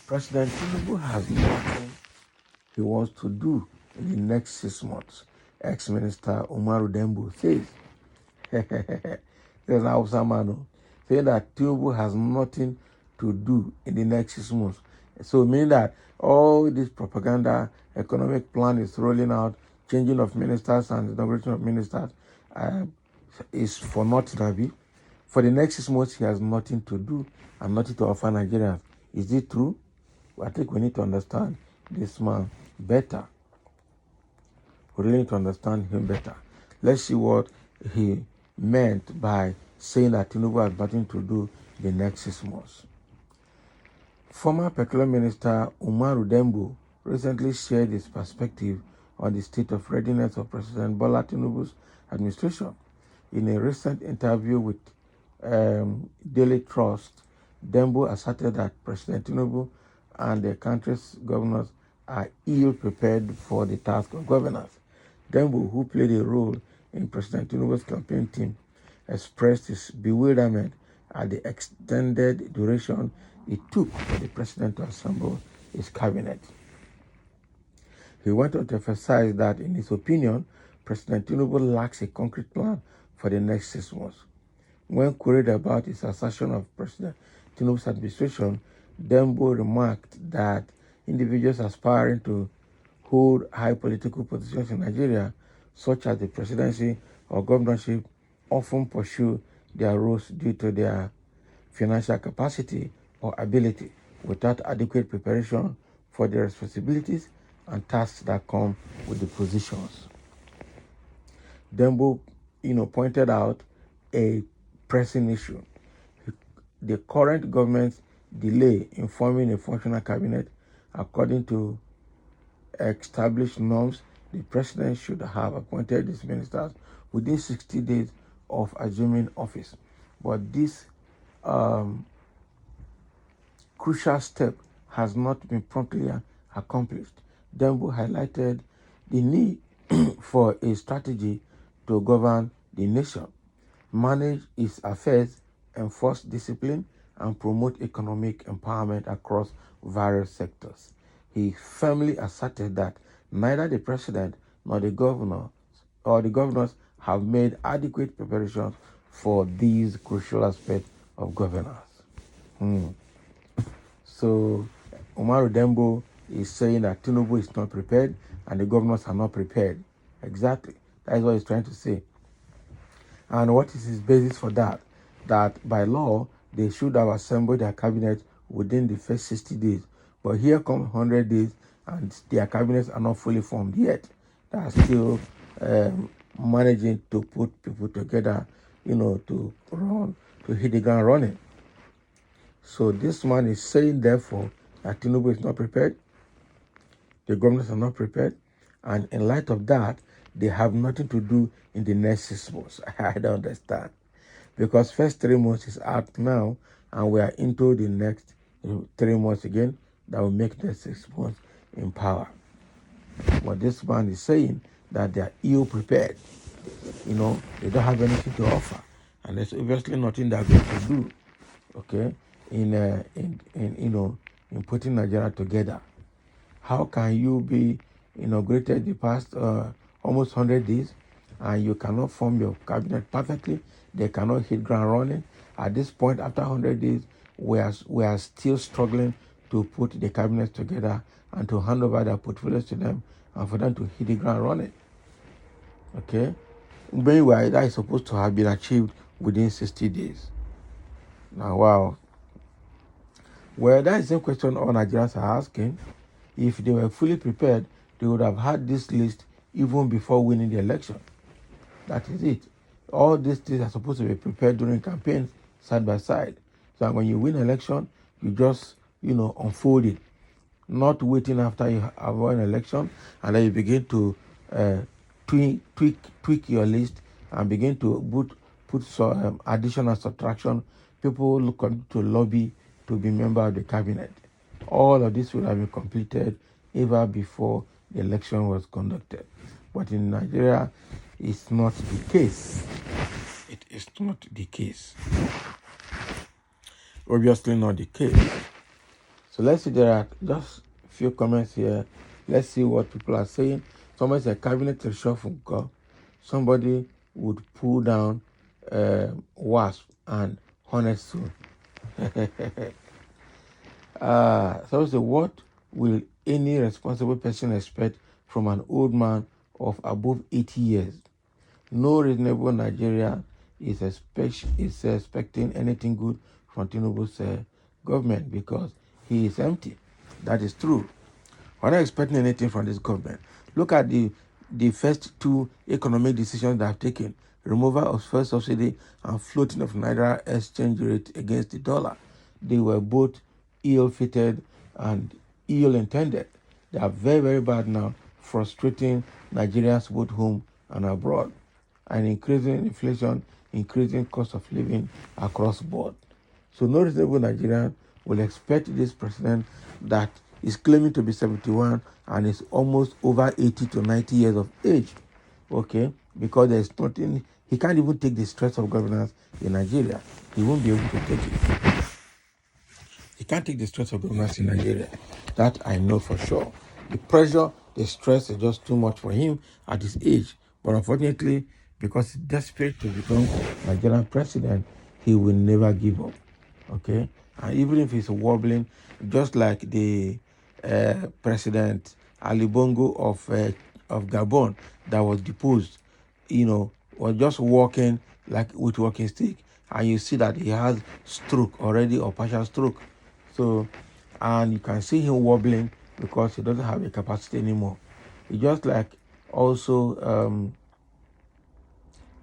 President Tinubu has nothing he wants to do in the next 6 months. Ex-Minister Umaru Dembo says. There's an Hausa man saying that Tinubu has nothing to do in the next 6 months. So meaning that all this propaganda, economic plan is rolling out, changing of ministers and inauguration of ministers is for nothing, Abi. For the next 6 months, he has nothing to do and nothing to offer Nigerians. Is it true? I think we need to understand this man better. We really need to understand him better. Let's see what he meant by saying that Tinubu has nothing to do the next 6 months. Former Petroleum Minister Umaru Dembo recently shared his perspective on the state of readiness of President Bola Tinubu's administration. In a recent interview with Daily Trust, Dembo asserted that President Tinubu and the country's governors are ill-prepared for the task of governance. Dembo, who played a role in President Tinubu's campaign team, expressed his bewilderment at the extended duration it took for the president to assemble his cabinet. He went on to emphasize that, in his opinion, President Tinubu lacks a concrete plan for the next 6 months. When queried about his assertion of President Tinubu's administration, Dembo remarked that individuals aspiring to hold high political positions in Nigeria, such as the presidency or governorship, often pursue their roles due to their financial capacity or ability without adequate preparation for the responsibilities and tasks that come with the positions. Dembo, pointed out a pressing issue. The current government's delay in forming a functional cabinet. According to established norms, the president should have appointed these ministers within 60 days of assuming office. But this crucial step has not been promptly accomplished. Dembo highlighted the need for a strategy to govern the nation, manage its affairs, enforce discipline, and promote economic empowerment across various sectors. He firmly asserted that neither the president nor the governors have made adequate preparations for these crucial aspects of governance. So Umaru Dembo is saying that Tinubu is not prepared and the governors are not prepared. Exactly. That is what he's trying to say. And what is his basis for that? That by law, they should have assembled their cabinet within the first 60 days. But here come 100 days and their cabinets are not fully formed yet. They are still managing to put people together, to hit the ground running. So this man is saying, therefore, that Tinubu is not prepared, the governors are not prepared, and in light of that, they have nothing to do in the next 6 months. I don't understand. Because first 3 months is out now, and we are into the next 3 months again that will make the 6 months in power. But this man is saying that they are ill prepared. They don't have anything to offer, and there's obviously nothing they're going to do. Okay, in putting Nigeria together. How can you be inaugurated the past almost 100 days and you cannot form your cabinet perfectly? They cannot hit ground running. At this point, after 100 days, we are still struggling to put the cabinet together and to hand over their portfolios to them and for them to hit the ground running. Okay? Meanwhile, that is supposed to have been achieved within 60 days. Now, wow. Well, that is the question all Nigerians are asking. If they were fully prepared, they would have had this list even before winning the election. That is it. All these things are supposed to be prepared during campaigns, side by side. So when you win election, you just, unfold it. Not waiting after you have won an election, and then you begin to tweak your list and begin to put some addition and subtraction. People look to lobby to be member of the cabinet. All of this would have been completed ever before the election was conducted. But in Nigeria, it's not the case. not the case. Obviously not the case. So let's see, there are just a few comments here. Let's see what people are saying. Somebody said cabinet reshuffle. Somebody would pull down WASP and honest soon. So say, what will any responsible person expect from an old man of above 80 years? No reasonable Nigerian is expecting anything good from Tinubu's government because he is empty. That is true. We're not expecting anything from this government. Look at the first two economic decisions they have taken. Removal of first subsidy and floating of Naira exchange rate against the dollar. They were both ill-fitted and ill-intended. They are very, very bad now, frustrating Nigerians both home and abroad, and increasing inflation, increasing cost of living across board. So no reasonable Nigerian will expect this president that is claiming to be 71 and is almost over 80 to 90 years of age, okay? Because there's nothing, he can't even take the stress of governance in Nigeria. He won't be able to take it. He can't take the stress of governance in Nigeria. That I know for sure. The pressure, the stress is just too much for him at his age. But unfortunately, because he's desperate to become Nigerian president, he will never give up. Okay? And even if he's wobbling, just like the President Ali Bongo of Gabon that was deposed, was just walking like with walking stick, and you see that he has stroke already or partial stroke. So, and you can see him wobbling because he doesn't have the capacity anymore. It's just like also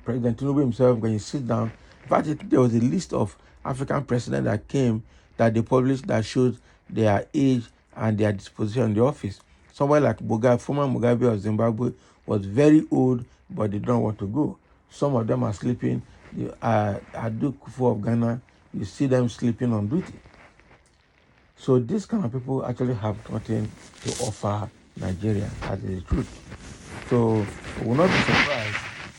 President Tinubu himself, when he sits down. In fact, there was a list of African presidents that came that they published that showed their age and their disposition in the office. Someone like former Mugabe of Zimbabwe was very old, but they don't want to go. Some of them are sleeping. Adu Kufu of Ghana, you see them sleeping on duty. So these kind of people actually have nothing to offer Nigeria, that is the truth. So we will not be surprised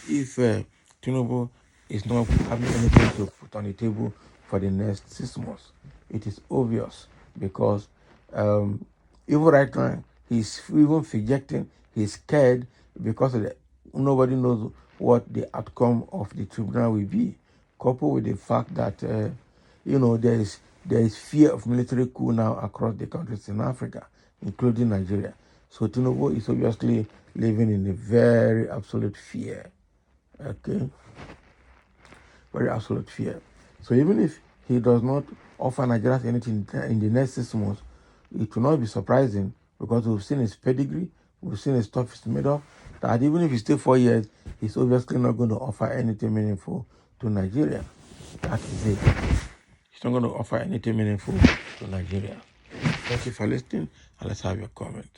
if Tinubu is not having anything to put on the table for the next 6 months. It is obvious because even right now, he's even fidgeting, he's scared because nobody knows what the outcome of the tribunal will be, coupled with the fact that, there is fear of military coup now across the countries in Africa, including Nigeria. So Tinubu is obviously living in a very absolute fear. Okay? Very absolute fear. So even if he does not offer Nigerians anything in the next 6 months, it will not be surprising because we've seen his pedigree, we've seen his stuff is made of, that even if he stays 4 years, he's obviously not going to offer anything meaningful to Nigeria. That is it. He's not going to offer anything meaningful to Nigeria. Thank you for listening, and let's have your comment.